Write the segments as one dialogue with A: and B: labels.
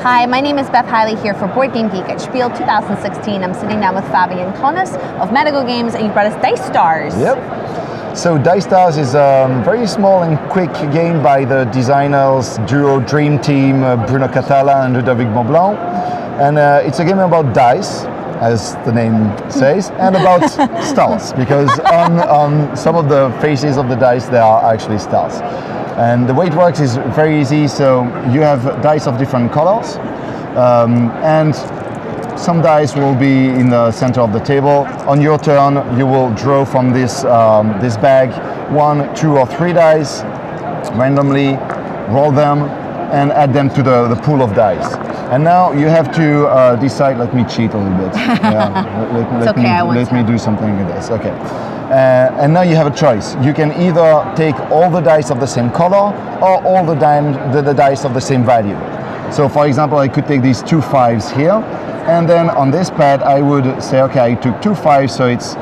A: Hi, my name is Beth Hiley here for Board Game Geek at SPIEL 2016. I'm sitting down with Fabian Konis of Matagot Games, and you brought us Dice Stars.
B: Yep. So Dice Stars is a very small and quick game by the designers duo Dream Team, Bruno Catala and Ludovic Montblanc. And it's a game about dice, as the name says, and about stars, because on some of the faces of the dice there are actually stars. And the way it works is very easy. So you have dice of different colors, and some dice will be in the center of the table. On your turn, you will draw from this bag 1, 2, or 3 dice randomly, roll them, and add them to the pool of dice. And now you have to decide. Let me cheat a little bit. Yeah, let me do something with this. Okay. And now you have a choice. You can either take all the dice of the same color or all the dice of the same value. So for example, I could take these 2 5s here, and then on this pad I would say, okay, I took 2 5s, so it's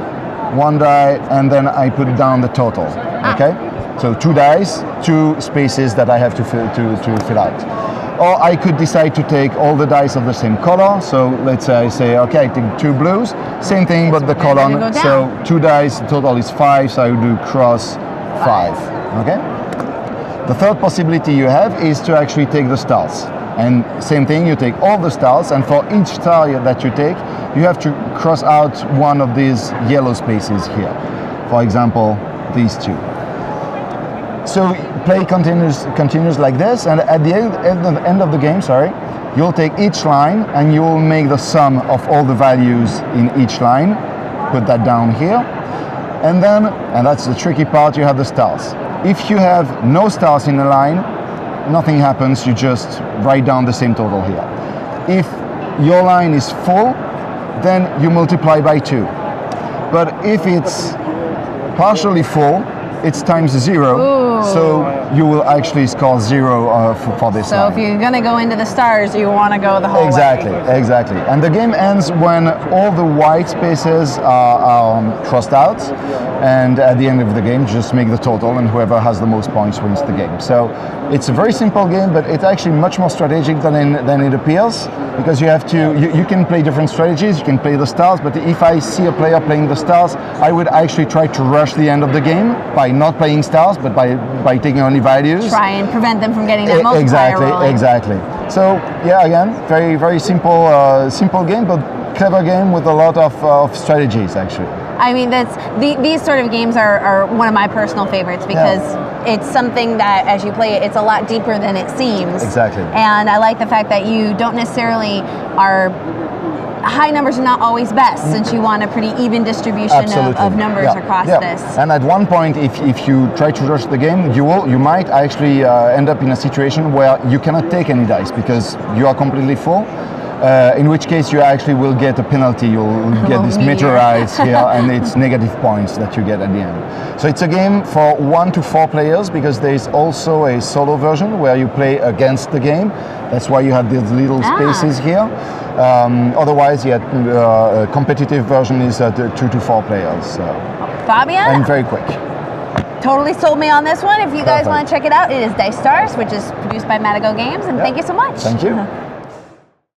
B: 1 die, and then I put down the total. Okay? So 2 dice, 2 spaces that I have to fill out. Or I could decide to take all the dice of the same color. So let's say I say, okay, I take 2 blues, same thing, but the column. So 2 dice, total is 5, so I would do cross 5. Okay? The third possibility you have is to actually take the stars. And same thing, you take all the stars, and for each star that you take, you have to cross out one of these yellow spaces here. For example, these 2. So play continues like this, and at the end of the game, you'll take each line and you'll make the sum of all the values in each line. Put that down here, and then, and that's the tricky part, you have the stars. If you have no stars in a line, nothing happens, you just write down the same total here. If your line is full, then you multiply by 2. But if it's partially full, it's times 0. Ooh. So you will actually score 0 for this line.
A: So if you're going to go into the stars, you want to go the whole
B: way. Exactly. And the game ends when all the white spaces are crossed out, and at the end of the game, just make the total, and whoever has the most points wins the game. So it's a very simple game, but it's actually much more strategic than it appears, because you have to, you can play different strategies, you can play the stars, but if I see a player playing the stars, I would actually try to rush the end of the game by not playing stars, but by taking only values.
A: Try and prevent them from getting that multiplier rolling.
B: Exactly. So yeah, again, very, very simple game, but clever game with a lot of strategies actually.
A: I mean, these sort of games are one of my personal favorites, because it's something that as you play it, it's a lot deeper than it seems.
B: Exactly.
A: And I like the fact that you don't necessarily high numbers are not always best, since you want a pretty even distribution of numbers across this.
B: And at one point, if you try to rush the game, you might actually end up in a situation where you cannot take any dice because you are completely full. In which case you actually will get a penalty. You'll get this meteorites here, and it's negative points that you get at the end. So it's a game for 1 to 4 players, because there is also a solo version where you play against the game. That's why you have these little spaces here. Otherwise, a competitive version is 2 to 4 players. So.
A: Fabian?
B: And very quick.
A: Totally sold me on this one. If you guys want to check it out, it is Dice Stars, which is produced by Matagot Games, and thank you so much.
B: Thank you.